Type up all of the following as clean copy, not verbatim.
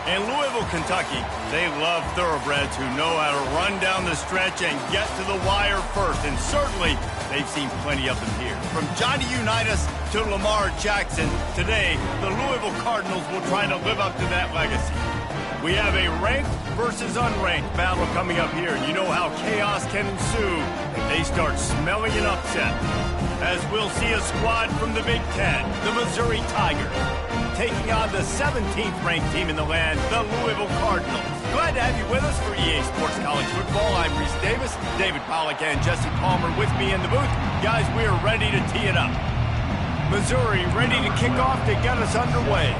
In Louisville, Kentucky, they love thoroughbreds who know how to run down the stretch and get to the wire first. And certainly, they've seen plenty of them here. From Johnny Unitas to Lamar Jackson, today, the Louisville Cardinals will try to live up to that legacy. We have a ranked versus unranked battle coming up here. And you know how chaos can ensue if they start smelling an upset. As we'll see a squad from the Big Ten, the Missouri Tigers, taking on the 17th ranked team in the land, the Louisville Cardinals. Glad to have you with us for EA Sports College Football. I'm Reese Davis, David Pollack, and Jesse Palmer with me in the booth. Guys, we are ready to tee it up. Missouri ready to kick off to get us underway.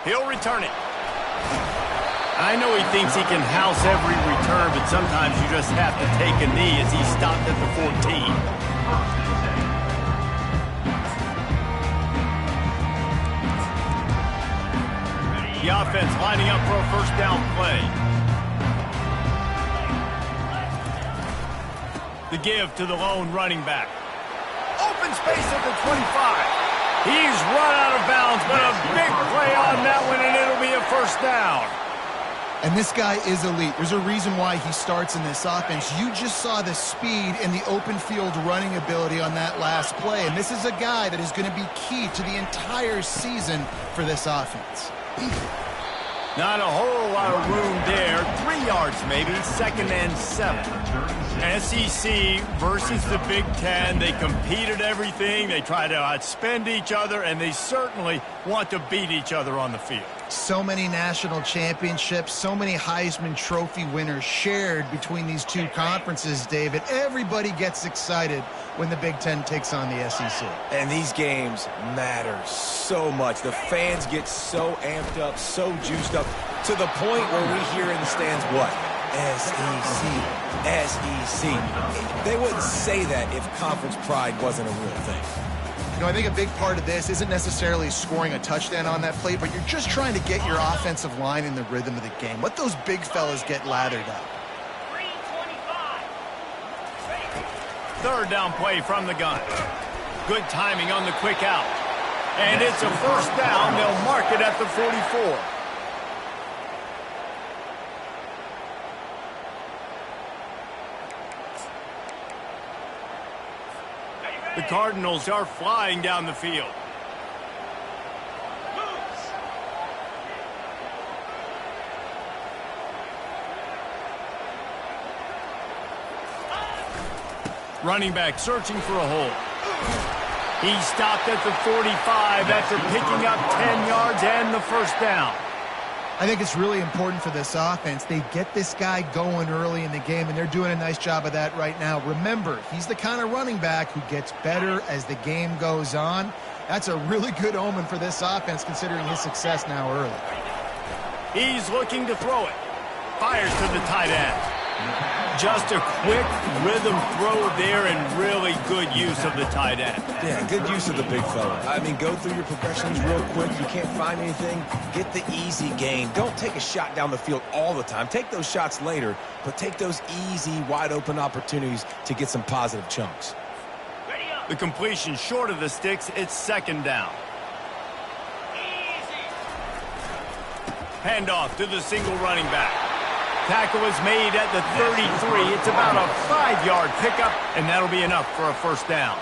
He'll return it. I know he thinks he can house every return, but sometimes you just have to take a knee as he stopped at the 14. The offense lining up for a first down play. The give to the lone running back. Open space at the 25. He's run out of bounds, but a big play on that one, and it'll be a first down. And this guy is elite. There's a reason why he starts in this offense. You just saw the speed and the open field running ability on that last play. And this is a guy that is going to be key to the entire season for this offense. Not a whole lot of room there. 3 yards maybe, 2nd and 7. SEC versus the Big Ten. They compete at everything. They try to outspend each other, and they certainly want to beat each other on the field. So many national championships, so many Heisman Trophy winners shared between these two conferences, David. Everybody gets excited when the Big Ten takes on the SEC. And these games matter so much. The fans get so amped up, so juiced up, to the point where we hear in the stands what? SEC, SEC. They wouldn't say that if conference pride wasn't a real thing. You know, I think a big part of this isn't necessarily scoring a touchdown on that play, but you're just trying to get your offensive line in the rhythm of the game. Let those big fellas get lathered up. 3rd down play from the gun. Good timing on the quick out. And it's a first down. They'll mark it at the 44. The Cardinals are flying down the field. Running back searching for a hole. He stopped at the 45 after picking up 10 yards and the first down. I think it's really important for this offense. They get this guy going early in the game, and they're doing a nice job of that right now. Remember, he's the kind of running back who gets better as the game goes on. That's a really good omen for this offense, considering his success now early. He's looking to throw it. Fires to the tight end. Just a quick rhythm throw there and really good use of the tight end. Yeah, good use of the big fella. I mean, go through your progressions real quick. You can't find anything, get the easy gain. Don't take a shot down the field all the time. Take those shots later, but take those easy, wide-open opportunities to get some positive chunks. The completion short of the sticks, it's 2nd down. Handoff to the single running back. Tackle is made at the 33. It's about a 5-yard pickup, and that'll be enough for a first down.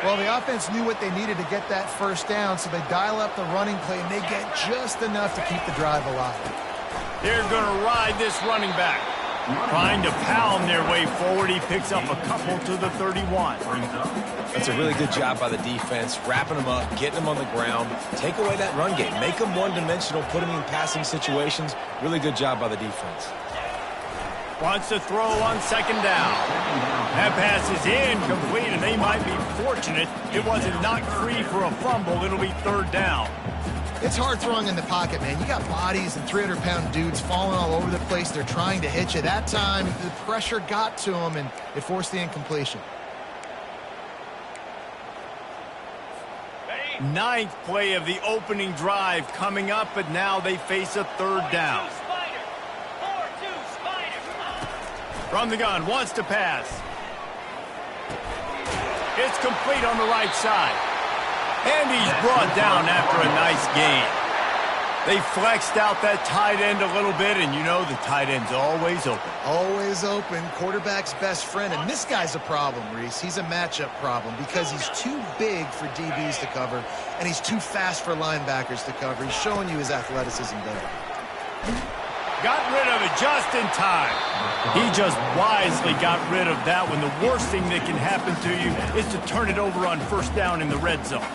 Well, the offense knew what they needed to get that first down, so they dial up the running play, and they get just enough to keep the drive alive. They're going to ride this running back. Trying to pound their way forward. He picks up a couple to the 31. That's a really good job by the defense, wrapping them up, getting them on the ground. Take away that run game. Make them one-dimensional, put them in passing situations. Really good job by the defense. Wants to throw on 2nd down. That pass is incomplete, and they might be fortunate it wasn't knocked free for a fumble. It'll be 3rd down. It's hard throwing in the pocket, man. You got bodies and 300-pound dudes falling all over the place. They're trying to hit you. That time, the pressure got to them, and it forced the incompletion. 9th play of the opening drive coming up, but now they face a 3rd down. From the gun, wants to pass. It's complete on the right side. And he's brought down after a nice gain. They flexed out that tight end a little bit, and you know the tight end's always open. Always open. Quarterback's best friend. And this guy's a problem, Reese. He's a matchup problem because he's too big for DBs to cover, and he's too fast for linebackers to cover. He's showing you his athleticism there. Got rid of it just in time. He just wisely got rid of that when the worst thing that can happen to you is to turn it over on first down in the red zone.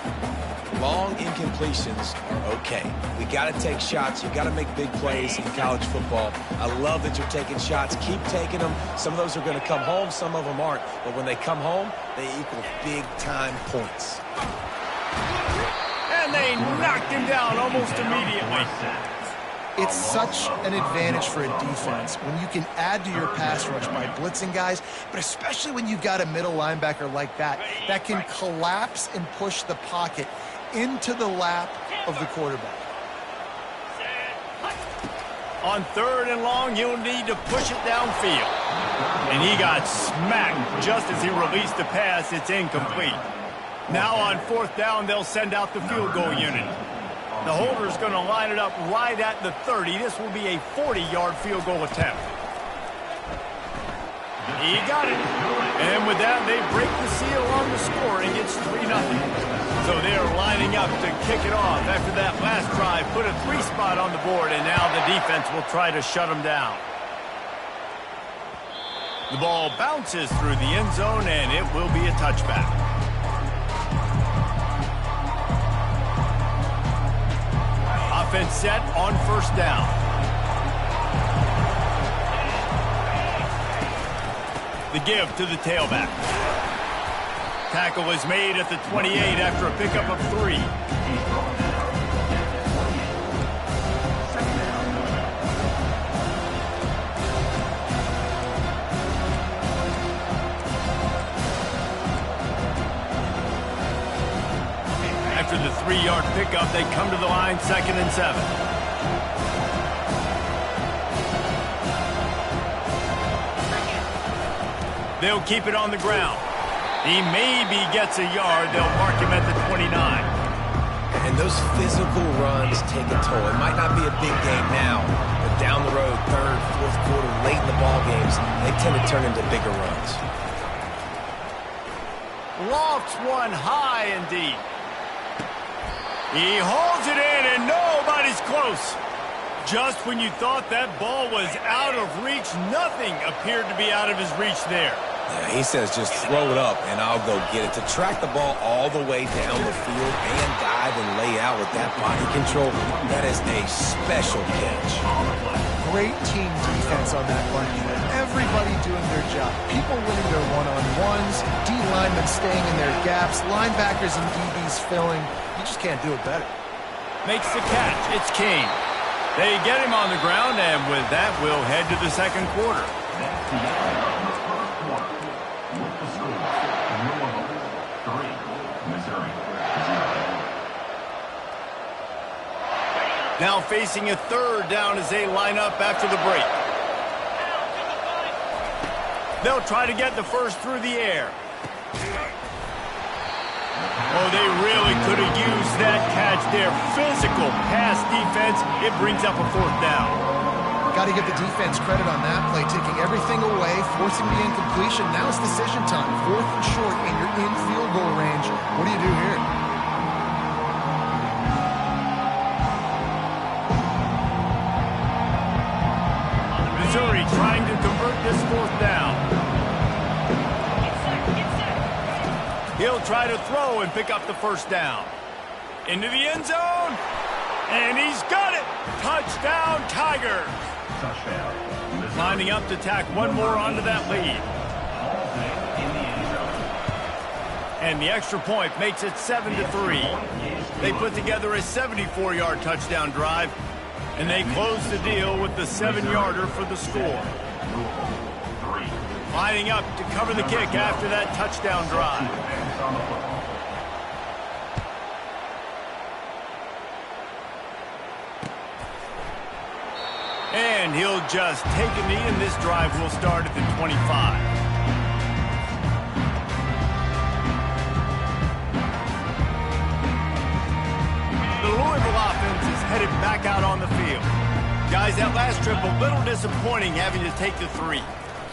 Long incompletions are okay. We got to take shots. You got to make big plays in college football. I love that you're taking shots. Keep taking them. Some of those are going to come home. Some of them aren't. But when they come home, they equal big-time points. And they knocked him down almost immediately. It's such an advantage for a defense when you can add to your pass rush by blitzing guys, but especially when you've got a middle linebacker like that can collapse and push the pocket into the lap of the quarterback. On 3rd and long, you'll need to push it downfield. And he got smacked just as he released the pass. It's incomplete. Now on 4th down, they'll send out the field goal unit. The holder's going to line it up right at the 30. This will be a 40-yard field goal attempt. He got it. And with that, they break the seal on the scoring. It's 3-0. So they're lining up to kick it off after that last drive. Put a 3 spot on the board, and now the defense will try to shut them down. The ball bounces through the end zone, and it will be a touchback. Offense set on 1st down. The give to the tailback. Tackle is made at the 28 after a pickup of 3. After the 3-yard pickup, they come to the line 2nd and 7. They'll keep it on the ground. He maybe gets a yard. They'll mark him at the 29. And those physical runs take a toll. It might not be a big game now, but down the road, 3rd, 4th quarter, late in the ball games, they tend to turn into bigger runs. Lofts one high and deep. He hauls it in, and nobody's close. Just when you thought that ball was out of reach, nothing appeared to be out of his reach there. Yeah, he says just throw it up, and I'll go get it. To track the ball all the way down the field and dive and lay out with that body control, that is a special catch. Great team defense on that play. Everybody doing their job. People winning their one-on-ones, D linemen staying in their gaps, linebackers and DBs filling. You just can't do it better. Makes the catch. It's King. They get him on the ground, and with that, we'll head to the 2nd quarter. Now facing a 3rd down as they line up after the break. They'll try to get the first through the air. Oh, they really could have used that catch there. Physical pass defense. It brings up a 4th down. Got to give the defense credit on that play, taking everything away, forcing the incompletion. Now it's decision time. 4th and short, and you're in field goal range. What do you do here? Missouri trying to convert this 4th down. He'll try to throw and pick up the 1st down. Into the end zone. And he's got it. Touchdown, Tigers. Lining up to tack one more onto that lead. And the extra point makes it 7-3. They put together a 74-yard touchdown drive, and they close the deal with the 7-yarder for the score. Lining up to cover the kick after that touchdown drive. And he'll just take a knee, and this drive will start at the 25. headed back out on the field. Guys, that last trip, a little disappointing having to take the 3.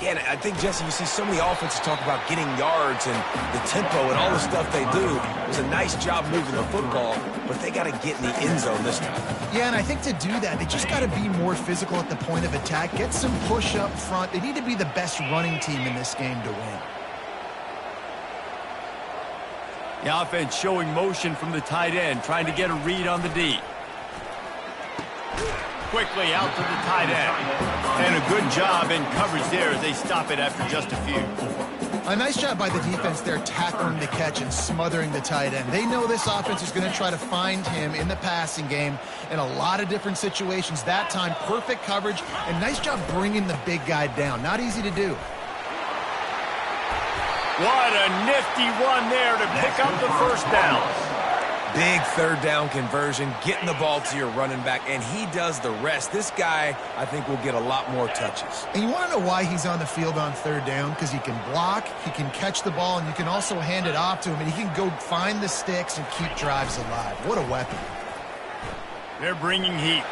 Yeah, and I think, Jesse, you see so many offenses talk about getting yards and the tempo and all the stuff they do. It was a nice job moving the football, but they got to get in the end zone this time. Yeah, and I think to do that, they just got to be more physical at the point of attack, get some push up front. They need to be the best running team in this game to win. The offense showing motion from the tight end, trying to get a read on the D. Quickly out to the tight end. And a good job in coverage there as they stop it after just a few. A nice job by the defense there tackling the catch and smothering the tight end. They know this offense is going to try to find him in the passing game in a lot of different situations. That time, perfect coverage and nice job bringing the big guy down. Not easy to do. What a nifty run there to pick up the first down. Big third down conversion, getting the ball to your running back, and he does the rest. This guy, I think, will get a lot more touches. And you want to know why he's on the field on third down? Because he can block, he can catch the ball, and you can also hand it off to him, and he can go find the sticks and keep drives alive. What a weapon. They're bringing heat.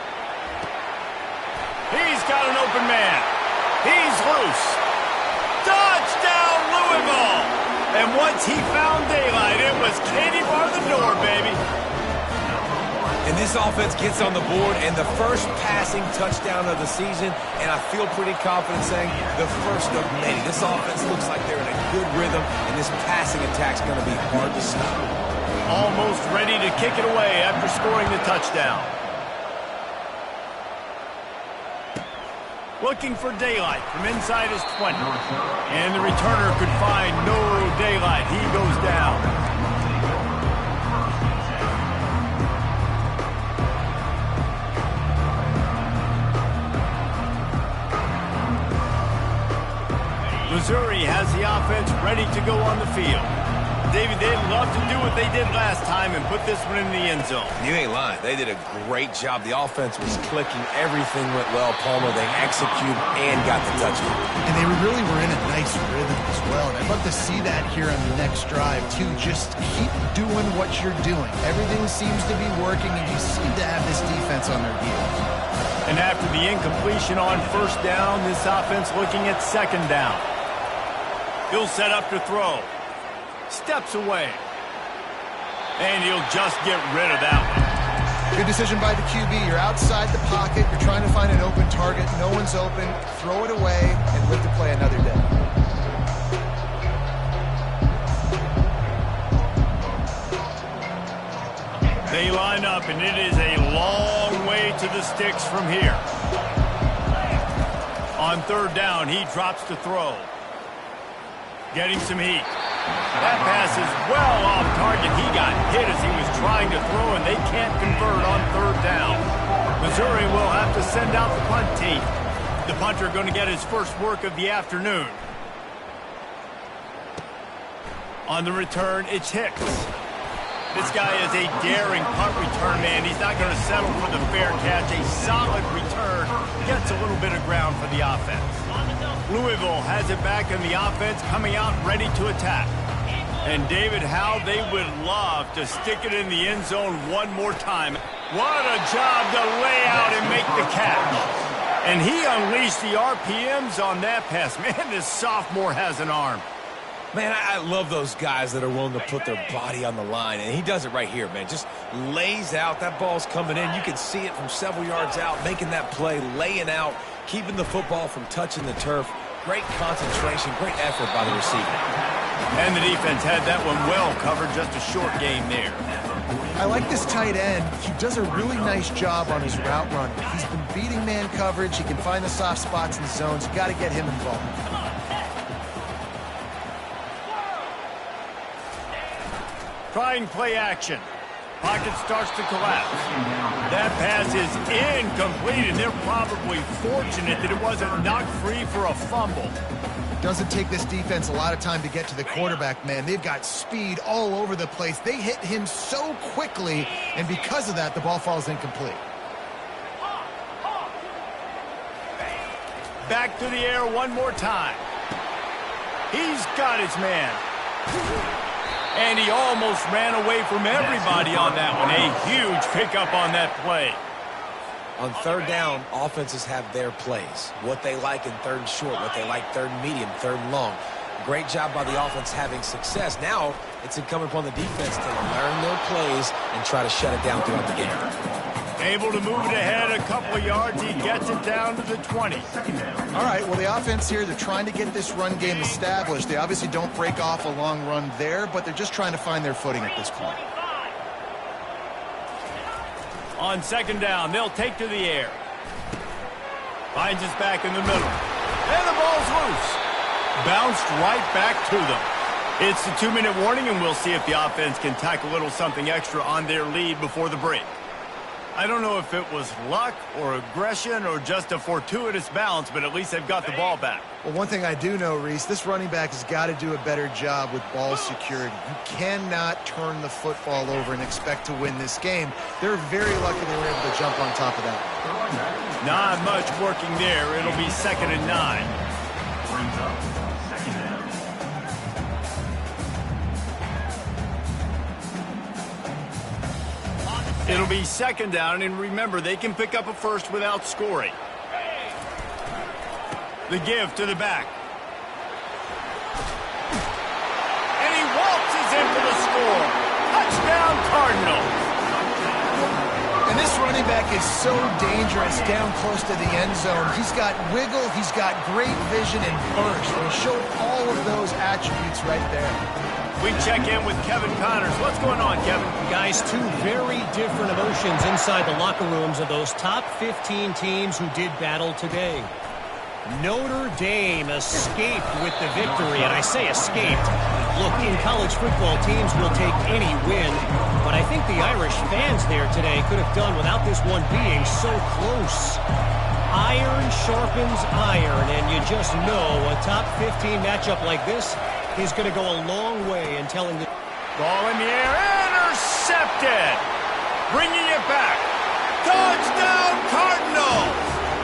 He's got an open man. He's loose. Touchdown, Louisville! And once he found daylight, it was Katie bar the door, baby. And this offense gets on the board, and the first passing touchdown of the season, and I feel pretty confident saying the first of many. This offense looks like they're in a good rhythm, and this passing attack's going to be hard to stop. Almost ready to kick it away after scoring the touchdown. Looking for daylight from inside his 20. And the returner could find no daylight. He goes down. Missouri has the offense ready to go on the field. David, they'd love to do what they did last time and put this one in the end zone. You ain't lying. They did a great job. The offense was clicking. Everything went well. Palmer, they executed and got the touchdown. And they really were in a nice rhythm as well. And I'd love to see that here on the next drive, too. Just keep doing what you're doing. Everything seems to be working, and you seem to have this defense on their heels. And after the incompletion on first down, this offense looking at second down. He'll set up to throw. Steps away. And he'll just get rid of that one. Good decision by the QB. You're outside the pocket. You're trying to find an open target. No one's open. Throw it away and live to play another day. They line up, and it is a long way to the sticks from here. On third down, he drops to throw. Getting some heat. That pass is well off target. He got hit as he was trying to throw, and they can't convert on third down. Missouri will have to send out the punt team. The punter going to get his first work of the afternoon. On the return, it's Hicks. This guy is a daring punt return man. He's not going to settle for the fair catch. A solid return. Gets a little bit of ground for the offense. Louisville has it back in the offense, coming out ready to attack. And David, how they would love to stick it in the end zone one more time. What a job to lay out and make the catch. And he unleashed the RPMs on that pass. Man, this sophomore has an arm. Man, I love those guys that are willing to put their body on the line, and he does it right here, man. Just lays out. That ball's coming in. You can see it from several yards out, making that play, laying out, keeping the football from touching the turf. Great concentration, great effort by the receiver. And the defense had that one well covered, just a short game there. I like this tight end. He does a really nice job on his route running. He's been beating man coverage. He can find the soft spots in the zones. You got to get him involved. Trying play action. Pocket starts to collapse. That pass is incomplete, and they're probably fortunate that it wasn't knocked free for a fumble. Doesn't take this defense a lot of time to get to the quarterback, man. They've got speed all over the place. They hit him so quickly, and because of that, the ball falls incomplete. Back to the air one more time. He's got his man. And he almost ran away from everybody on that one. A huge pickup on that play. On third down, offenses have their plays. What they like in third and short, what they like third and medium, third and long. Great job by the offense having success. Now it's incumbent upon the defense to learn their plays and try to shut it down throughout the game. Able to move it ahead a couple of yards. He gets it down to the 20. All right, well, the offense here, they're trying to get this run game established. They obviously don't break off a long run there, but they're just trying to find their footing at this point. On second down, they'll take to the air. Finds his back in the middle. And the ball's loose. Bounced right back to them. It's the 2-minute warning, and we'll see if the offense can tack a little something extra on their lead before the break. I don't know if it was luck or aggression or just a fortuitous bounce, but at least they've got the ball back. Well, one thing I do know, Reese, this running back has got to do a better job with ball security. You cannot turn the football over and expect to win this game. They're very lucky they were able to jump on top of that. Not much working there. It'll be 2nd and 9. It'll be 2nd down, and remember, they can pick up a first without scoring. The give to the back. And he waltzes in for the score. Touchdown, Cardinals. And this running back is so dangerous down close to the end zone. He's got wiggle, he's got great vision and burst. And he showed all of those attributes right there. We check in with Kevin Connors. What's going on, Kevin? Guys, two very different emotions inside the locker rooms of those top 15 teams who did battle today. Notre Dame escaped with the victory, and I say escaped. Look, in college football, teams will take any win, but I think the Irish fans there today could have done without this one being so close. Iron sharpens iron, and you just know a top 15 matchup like this is going to go a long way in telling the... Ball in the air, intercepted! Bringing it back. Touchdown, Cardinals!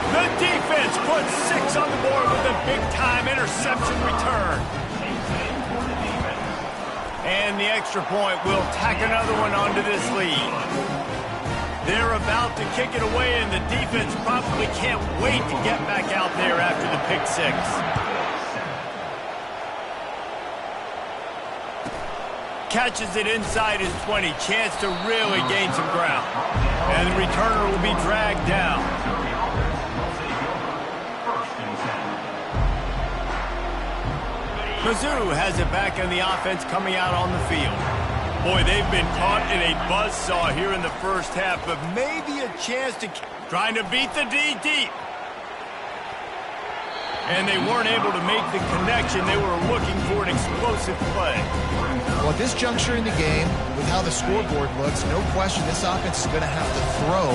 The defense puts 6 on the board with a big-time interception return. And the extra point will tack another one onto this lead. They're about to kick it away, and the defense probably can't wait to get back out there after the pick 6. Catches it inside his 20. Chance to really gain some ground. And the returner will be dragged down. Mizzou has it back in the offense coming out on the field. Boy, they've been caught in a buzzsaw here in the first half, but maybe a chance to... Trying to beat the D deep. And they weren't able to make the connection. They were looking for an explosive play. Well, at this juncture in the game, with how the scoreboard looks, no question this offense is going to have to throw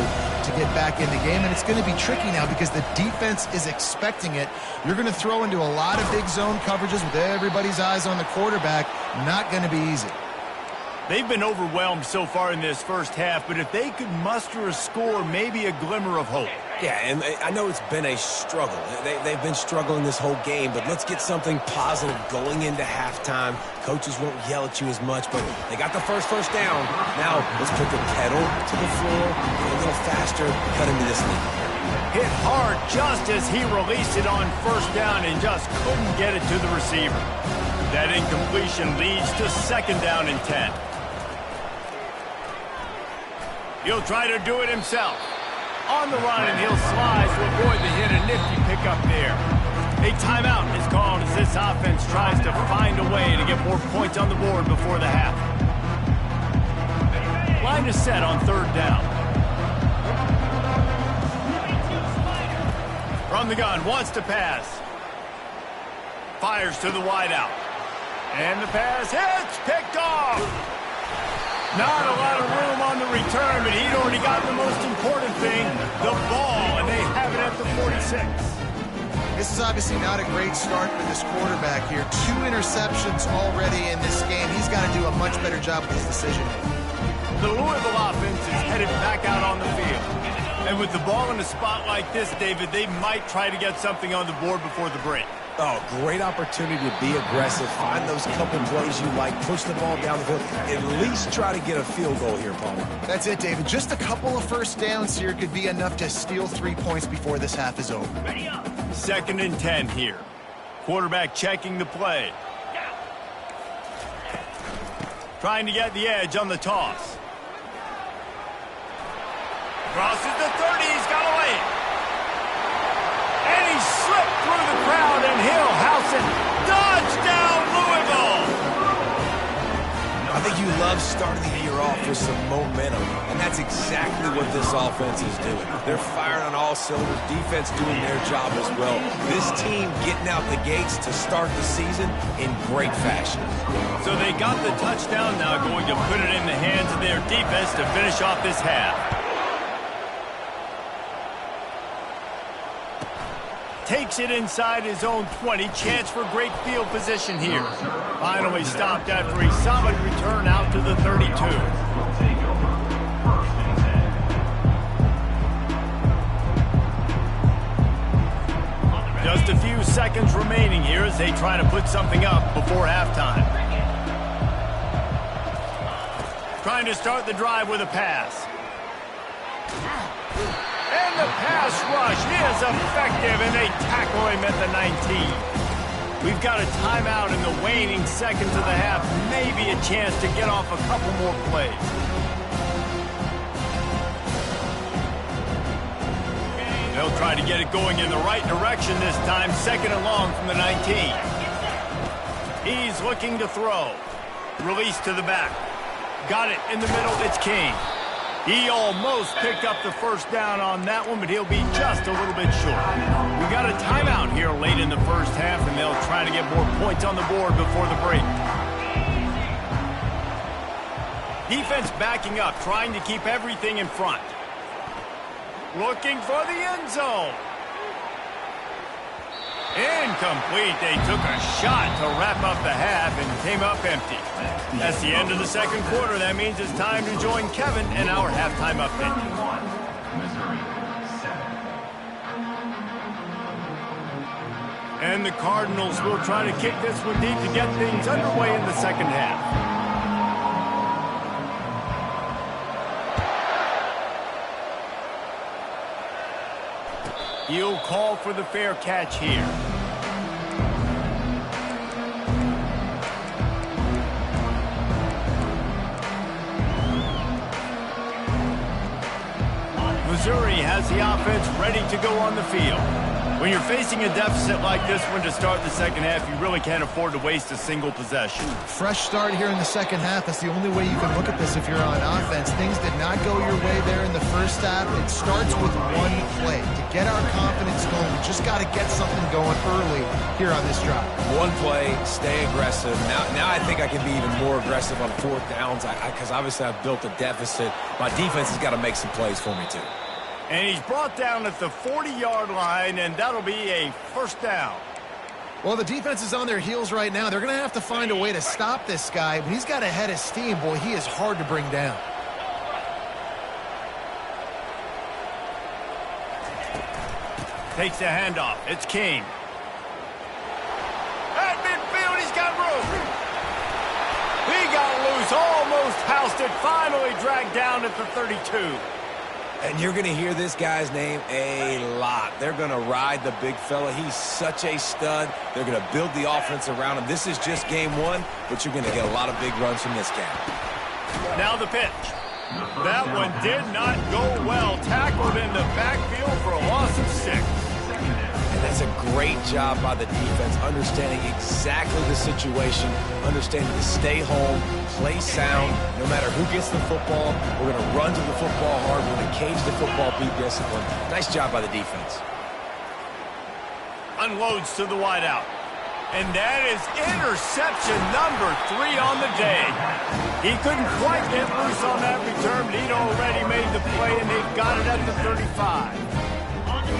to get back in the game, and it's going to be tricky now because the defense is expecting it. You're going to throw into a lot of big zone coverages with everybody's eyes on the quarterback. Not going to be easy. They've been overwhelmed so far in this first half, but if they could muster a score, maybe a glimmer of hope. Yeah, and I know it's been a struggle. They've been struggling this whole game, but let's get something positive going into halftime. Coaches won't yell at you as much, but they got the first down. Now, let's put the pedal to the floor, get a little faster, cut into this lead. Hit hard just as he released it on first down and just couldn't get it to the receiver. That incompletion leads to 2nd down and 10. He'll try to do it himself. On the run, and he'll slide to avoid the hit. A nifty pickup there. A timeout is called as this offense tries to find a way to get more points on the board before the half. Line is set on 3rd down. From the gun, wants to pass. Fires to the wideout. And the pass hits, picked off. Not a lot of room on the return, but he'd already got the most important thing, the ball, and they have it at the 46. This is obviously not a great start for this quarterback here. 2 interceptions already in this game. He's got to do a much better job with his decision-making. The Louisville offense is headed back out on the field. And with the ball in a spot like this, David, they might try to get something on the board before the break. Oh, great opportunity to be aggressive. Find those couple plays you like. Push the ball down the field. At least try to get a field goal here, Palmer. That's it, David. Just a couple of first downs here could be enough to steal 3 points before this half is over. 2nd and 10 here. Quarterback checking the play. Trying to get the edge on the toss. Crosses the 30. He's got away. And he slipped through the crowd, and he'll house it. Touchdown, Louisville! I think you love starting the year off with some momentum, and that's exactly what this offense is doing. They're firing on all cylinders, defense doing their job as well. This team getting out the gates to start the season in great fashion. So they got the touchdown, now going to put it in the hands of their defense to finish off this half. Takes it inside his own 20. Chance for great field position here. Finally stopped after a solid return out to the 32. Just a few seconds remaining here as they try to put something up before halftime. Trying to start the drive with a pass. And the pass rush is effective, and they tackle him at the 19. We've got a timeout in the waning seconds of the half. Maybe a chance to get off a couple more plays. They'll try to get it going in the right direction this time. 2nd and long from the 19. He's looking to throw. Release to the back. Got it in the middle. It's King. He almost picked up the first down on that one, but he'll be just a little bit short. We got a timeout here late in the first half, and they'll try to get more points on the board before the break. Defense backing up, trying to keep everything in front. Looking for the end zone. Incomplete. They took a shot to wrap up the half and came up empty. That's the end of the 2nd quarter. That means it's time to join Kevin in our halftime update. And the Cardinals will try to kick this one deep to get things underway in the 2nd half. He'll call for the fair catch here. Missouri has the offense ready to go on the field. When you're facing a deficit like this one to start the 2nd half, you really can't afford to waste a single possession. Fresh start here in the 2nd half. That's the only way you can look at this if you're on offense. Things did not go your way there in the first half. It starts with one play. To get our confidence going, we just got to get something going early here on this drive. One play, stay aggressive. Now I think I can be even more aggressive on 4th downs because obviously I've built a deficit. My defense has got to make some plays for me too. And he's brought down at the 40-yard line, and that'll be a first down. Well, the defense is on their heels right now. They're going to have to find a way to stop this guy. When he's got a head of steam, boy, he is hard to bring down. Takes the handoff. It's King. At midfield, he's got room. He got loose, almost housed it, finally dragged down at the 32. And you're going to hear this guy's name a lot. They're going to ride the big fella. He's such a stud. They're going to build the offense around him. This is just game 1, but you're going to get a lot of big runs from this guy. Now the pitch. That one did not go well. Tackled in the backfield for a loss of 6. And that's a great job by the defense, understanding exactly the situation, understanding to stay home, play sound. No matter who gets the football, we're going to run to the football hard. We're going to cage the football, be disciplined. Nice job by the defense. Unloads to the wideout. And that is interception number 3 on the day. He couldn't quite get loose on that return, but he'd already made the play, and they've got it at the 35.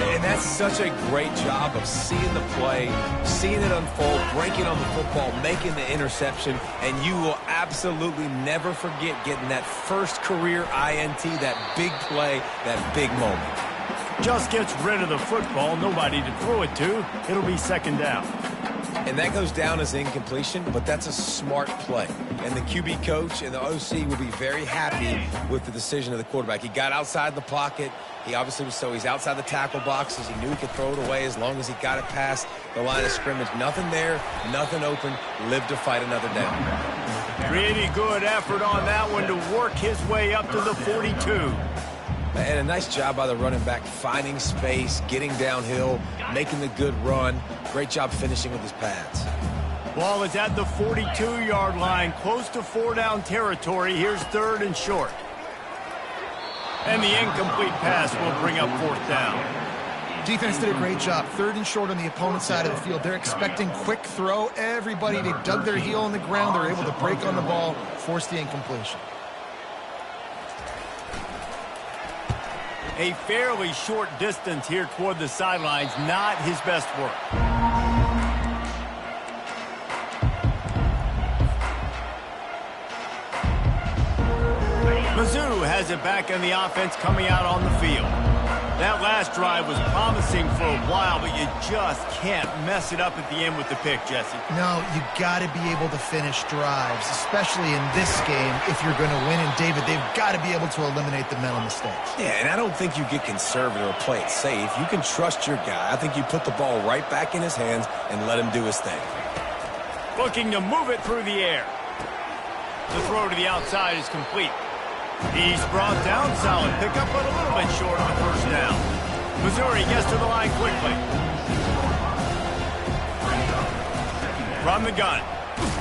And that's such a great job of seeing the play, seeing it unfold, breaking on the football, making the interception, and you will absolutely never forget getting that first career INT, that big play, that big moment. Just gets rid of the football, nobody to throw it to. It'll be second down. And that goes down as incompletion, but that's a smart play. And the QB coach and the OC will be very happy with the decision of the quarterback. He got outside the pocket. He obviously was he's outside the tackle boxes. He knew he could throw it away as long as he got it past the line of scrimmage. Nothing there, nothing open. Live to fight another down. Pretty good effort on that one to work his way up to the 42. And a nice job by the running back, finding space, getting downhill, making the good run. Great job finishing with his pads. Ball is at the 42-yard line, close to 4-down territory. Here's third and short. And the incomplete pass will bring up fourth down. Defense did a great job. Third and short on the opponent's side of the field. They're expecting quick throw. Everybody, they dug their heel in the ground. They're able to break on the ball, force the incompletion. A fairly short distance here toward the sidelines, not his best work. Mizzou has it back in the offense coming out on the field. That last drive was promising for a while, but you just can't mess it up at the end with the pick, Jesse. No, you got to be able to finish drives, especially in this game if you're going to win. And, David, they've got to be able to eliminate the mental mistakes. Yeah, and I don't think you get conservative or play it safe. You can trust your guy. I think you put the ball right back in his hands and let him do his thing. Looking to move it through the air. The throw to the outside is complete. He's brought down, solid pickup, but a little bit short of the first down. Missouri gets to the line quickly. From the gun,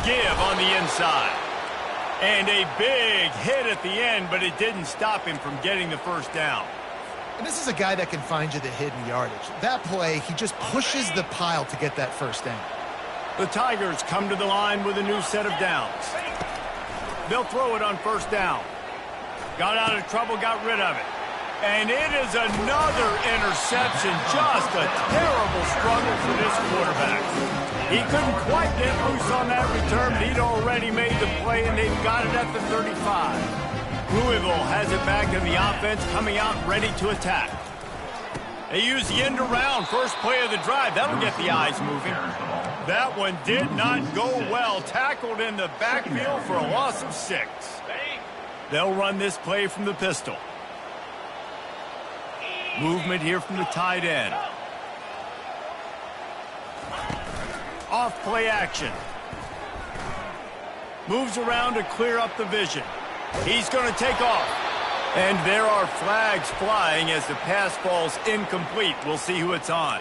give on the inside. And a big hit at the end, but it didn't stop him from getting the first down. And this is a guy that can find you the hidden yardage. That play, he just pushes the pile to get that first down. The Tigers come to the line with a new set of downs. They'll throw it on first down. Got out of trouble, got rid of it. And it is another interception. Just a terrible struggle for this quarterback. He couldn't quite get loose on that return, but he'd already made the play, and they've got it at the 35. Louisville has it back in the offense, coming out ready to attack. They use the end around, first play of the drive. That'll get the eyes moving. That one did not go well. Tackled in the backfield for a loss of 6. They'll run this play from the pistol. Movement here from the tight end. Off play action. Moves around to clear up the vision. He's going to take off. And there are flags flying as the pass falls incomplete. We'll see who it's on.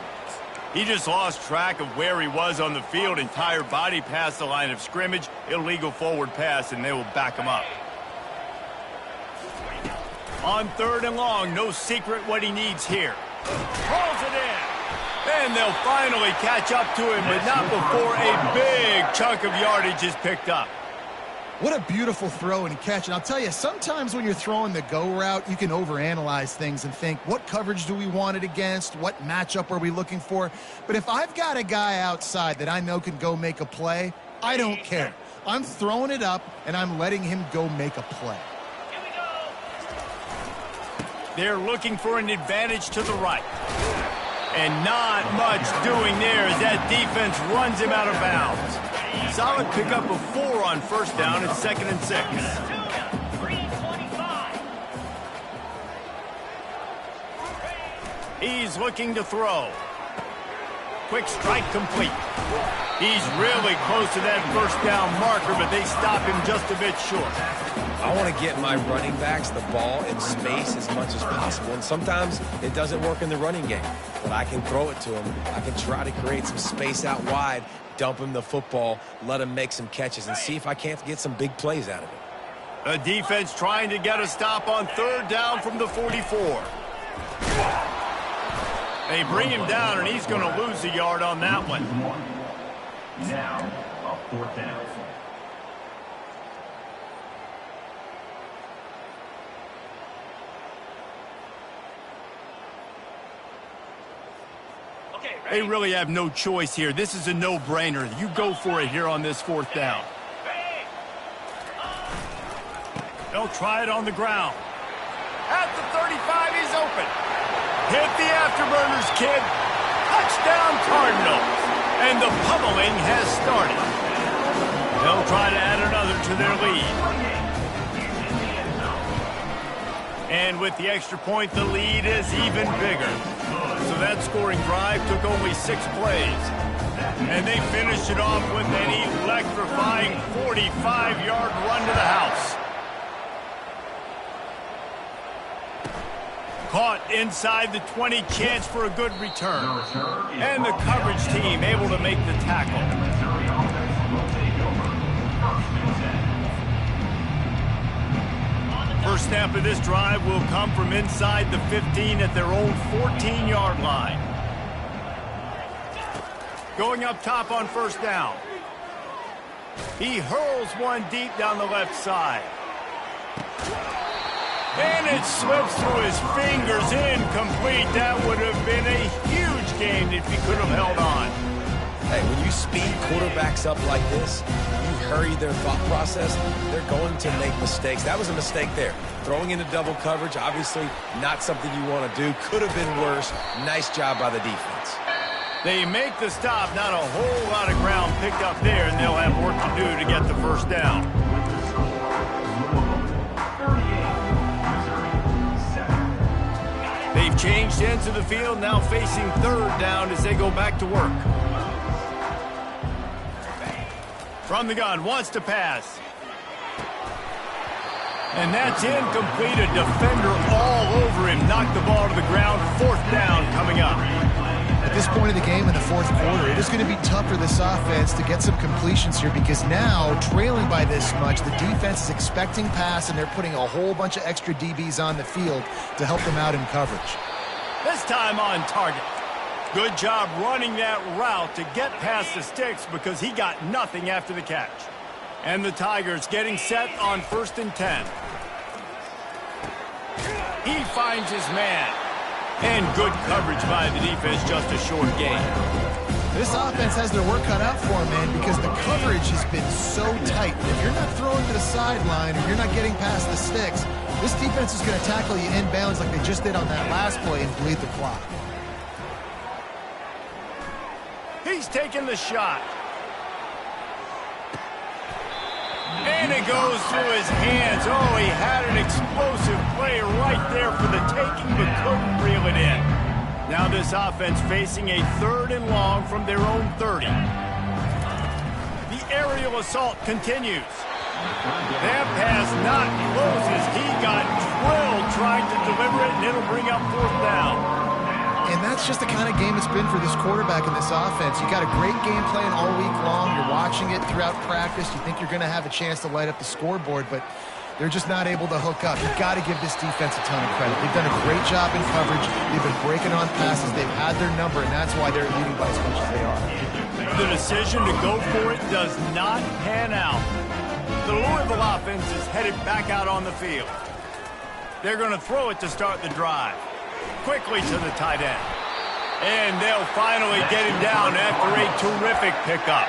He just lost track of where he was on the field. Entire body past the line of scrimmage. Illegal forward pass, and they will back him up. On third and long, no secret what he needs here. Rolls it in. And they'll finally catch up to him, but not before a big chunk of yardage is picked up. What a beautiful throw and catch. And I'll tell you, sometimes when you're throwing the go route, you can overanalyze things and think, what coverage do we want it against? What matchup are we looking for? But if I've got a guy outside that I know can go make a play, I don't care. I'm throwing it up, and I'm letting him go make a play. They're looking for an advantage to the right. And not much doing there as that defense runs him out of bounds. Solid pickup of 4 on first down and 2nd and 6. He's looking to throw. Quick strike complete. He's really close to that first down marker, but they stop him just a bit short. I want to get my running backs the ball in space as much as possible. And sometimes it doesn't work in the running game. But I can throw it to him. I can try to create some space out wide, dump him the football, let him make some catches, and see if I can't get some big plays out of it. The defense trying to get a stop on third down from the 44. They bring him down, and he's going to lose a yard on that one. Now, a 4th down. They really have no choice here. This is a no-brainer. You go for it here on this fourth down. They'll try it on the ground. At the 35, he's open. Hit the afterburners, kid. Touchdown, Cardinals. And the pummeling has started. They'll try to add another to their lead. And with the extra point, the lead is even bigger. So that scoring drive took only 6 plays. And they finished it off with an electrifying 45-yard run to the house. Caught inside the 20, chance for a good return. And the coverage team able to make the tackle. First snap of this drive will come from inside the 15 at their own 14-yard line. Going up top on first down. He hurls one deep down the left side. And it slips through his fingers, incomplete. That would have been a huge gain if he could have held on. Hey, when you speed quarterbacks up like this, you hurry their thought process, they're going to make mistakes. That was a mistake there. Throwing into double coverage, obviously not something you want to do. Could have been worse. Nice job by the defense. They make the stop. Not a whole lot of ground picked up there, and they'll have work to do to get the first down. They've changed ends of the field, now facing third down as they go back to work. From the gun, wants to pass. And that's incomplete. A defender all over him. Knocked the ball to the ground. Fourth down coming up. At this point of the game in the fourth quarter, it is going to be tough for this offense to get some completions here because now, trailing by this much, the defense is expecting pass and they're putting a whole bunch of extra DBs on the field to help them out in coverage. This time on target. Good job running that route to get past the sticks because he got nothing after the catch. And the Tigers getting set on 1st and 10. He finds his man. And good coverage by the defense, just a short gain. This offense has their work cut out for them, man, because the coverage has been so tight. If you're not throwing to the sideline or you're not getting past the sticks, this defense is going to tackle you inbounds like they just did on that last play and bleed the clock. He's taking the shot. And it goes through his hands. Oh, he had an explosive play right there for the taking, but couldn't reel it in. Now this offense facing a 3rd and long from their own 30. The aerial assault continues. That pass not closes. He got drilled trying to deliver it, and it'll bring up 4th down. And that's just the kind of game it's been for this quarterback in this offense. You got a great game plan all week long. You're watching it throughout practice. You think you're going to have a chance to light up the scoreboard, but they're just not able to hook up. You've got to give this defense a ton of credit. They've done a great job in coverage. They've been breaking on passes. They've had their number, and that's why they're leading by as much as they are. The decision to go for it does not pan out. The Louisville offense is headed back out on the field. They're going to throw it to start the drive. Quickly to the tight end. And they'll finally get him down after a terrific pickup.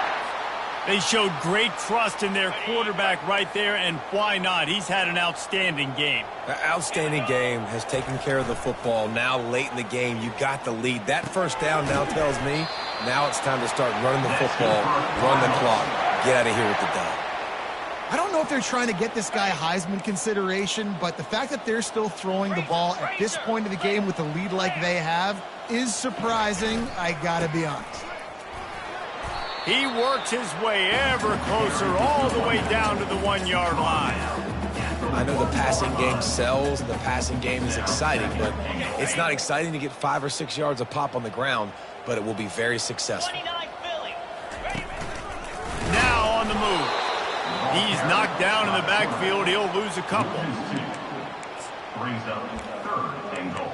They showed great trust in their quarterback right there, and why not? He's had an outstanding game. An outstanding game, has taken care of the football. Now late in the game, you got the lead. That first down now tells me now it's time to start running the football, run the clock, get out of here with the dub. I don't know if they're trying to get this guy Heisman consideration, but the fact that they're still throwing the ball at this point of the game with a lead like they have is surprising, I gotta be honest. He works his way ever closer all the way down to the 1-yard line. I know the passing game sells, the passing game is exciting, but it's not exciting to get 5 or 6 yards a pop on the ground, but it will be very successful. Now on the move. He's knocked down in the backfield. He'll lose a couple. Brings up 3rd and goal.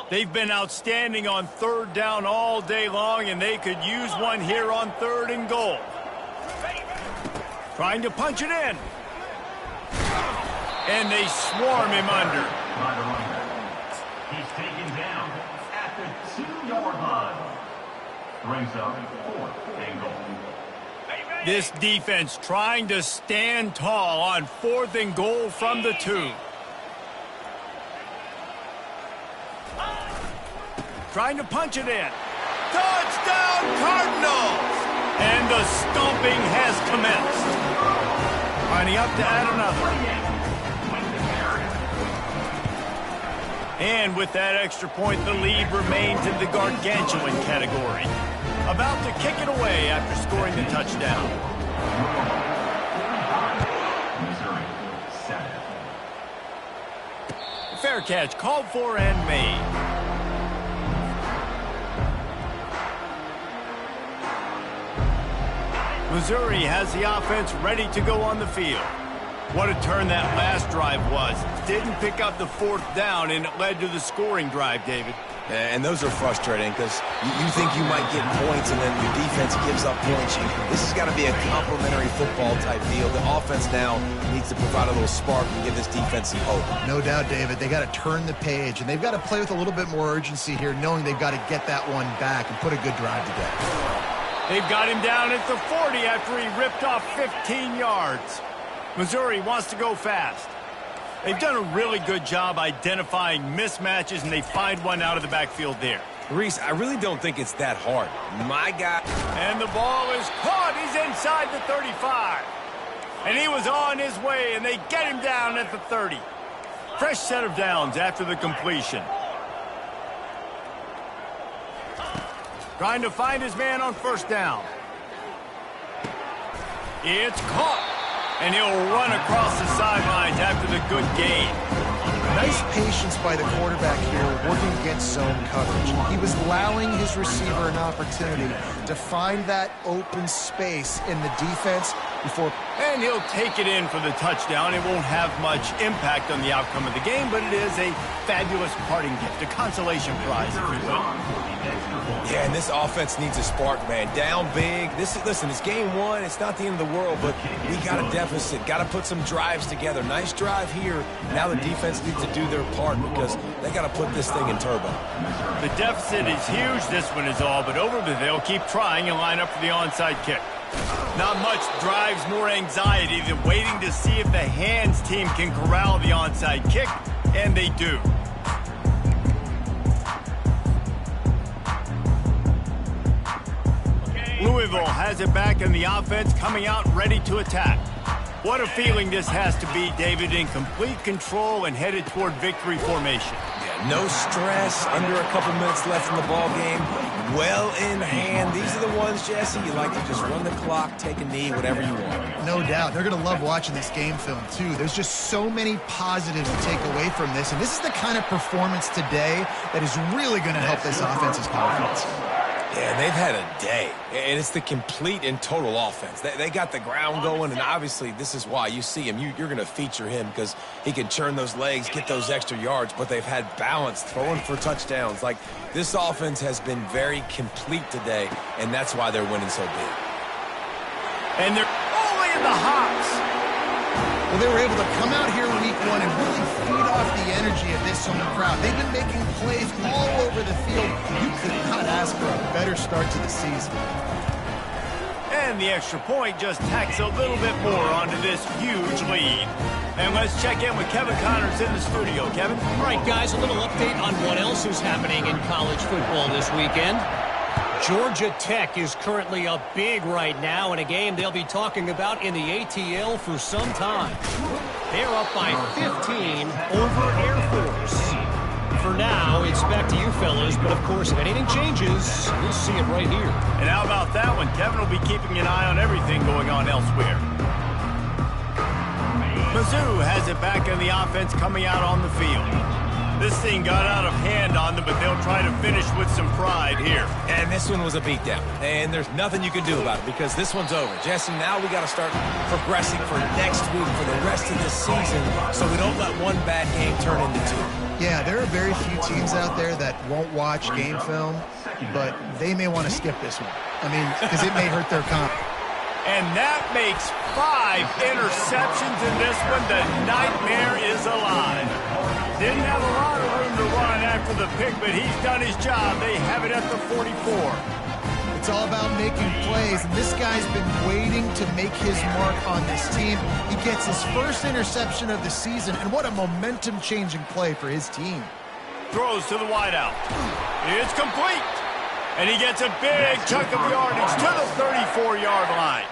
They've been outstanding on third down all day long, and they could use one here on 3rd and goal. Trying to punch it in. And they swarm him under. He's taken down at the 2-yard line. Brings up 4th and goal. This defense trying to stand tall on 4th and goal from the 2. Trying to punch it in. Touchdown, Cardinals! And the stomping has commenced. Lining up to add another. And with that extra point, the lead remains in the gargantuan category. About to kick it away after scoring the touchdown. Missouri, 7. Fair catch called for and made. Missouri has the offense ready to go on the field. What a turn that last drive was. Didn't pick up the 4th down, and it led to the scoring drive, David. And those are frustrating because you think you might get points and then your defense gives up points. This has got to be a complementary football type deal. The offense now needs to provide a little spark and give this defense some hope. No doubt, David. They got to turn the page, and they've got to play with a little bit more urgency here, knowing they've got to get that one back and put a good drive together. They've got him down at the 40 after he ripped off 15 yards. Missouri wants to go fast. They've done a really good job identifying mismatches, and they find one out of the backfield there. Reese, I really don't think it's that hard. My guy. And the ball is caught. He's inside the 35. And he was on his way, and they get him down at the 30. Fresh set of downs after the completion. Trying to find his man on 1st down. It's caught. And he'll run across the sidelines after the good gain. Nice patience by the quarterback here, working against zone coverage. He was allowing his receiver an opportunity to find that open space in the defense before. And he'll take it in for the touchdown. It won't have much impact on the outcome of the game, but it is a fabulous parting gift, a consolation prize, if you will. Yeah, and this offense needs a spark, man. Down big. Listen, it's game 1. It's not the end of the world, but we got a deficit. Got to put some drives together. Nice drive here. Now the defense needs to do their part because they got to put this thing in turbo. The deficit is huge. This one is all but over, but they'll keep trying and line up for the onside kick. Not much drives more anxiety than waiting to see if the hands team can corral the onside kick, and they do. Louisville has it back in the offense, coming out ready to attack. What a feeling this has to be, David, in complete control and headed toward victory formation. Yeah, no stress, under a couple minutes left in the ball game, well in hand. These are the ones, Jesse, you like to just run the clock, take a knee, whatever you want. No doubt. They're going to love watching this game film, too. There's just so many positives to take away from this, and this is the kind of performance today that is really going to help this offense's confidence. Yeah, they've had a day, and it's the complete and total offense. They got the ground going, and obviously this is why you see him. You're going to feature him because he can churn those legs, get those extra yards, but they've had balance, throwing for touchdowns. Like, this offense has been very complete today, and that's why they're winning so big. And they're only in the hops. Well, they were able to come out here week 1 and really feed off the energy of this home crowd. They've been making plays all over the field. You could not ask for a better start to the season. And the extra point just tacks a little bit more onto this huge lead. And let's check in with Kevin Connors in the studio. Kevin? All right, guys, a little update on what else is happening in college football this weekend. Georgia Tech is currently up big right now in a game they'll be talking about in the ATL for some time. They're up by 15 over Air Force. For now, it's back to you fellas, but of course, if anything changes, you'll see it right here. And how about that one? Kevin will be keeping an eye on everything going on elsewhere. Mizzou has it back in the offense coming out on the field. This thing got out of hand on them, but they'll try to finish with some pride here. And this one was a beatdown. And there's nothing you can do about it because this one's over. Jesse, now we got to start progressing for next week for the rest of this season so we don't let one bad game turn into two. Yeah, there are very few teams out there that won't watch game film, but they may want to skip this one. I mean, because it may hurt their comp. And that makes 5 interceptions in this one. The nightmare is alive. Didn't have a lot of room to run after the pick, but he's done his job. They have it at the 44. It's all about making plays, and this guy's been waiting to make his mark on this team. He gets his first interception of the season, and what a momentum-changing play for his team. Throws to the wideout. It's complete. And he gets a big chunk of yardage to the 34-yard line.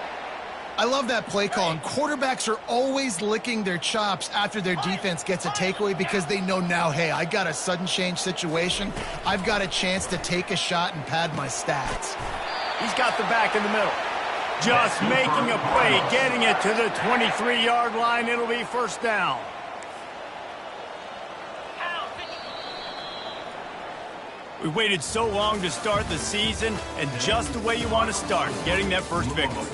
I love that play call, and quarterbacks are always licking their chops after their defense gets a takeaway because they know now, hey, I got a sudden change situation. I've got a chance to take a shot and pad my stats. He's got the back in the middle. Just making a play, getting it to the 23-yard line. It'll be first down. We waited so long to start the season, and just the way you want to start, getting that first victory.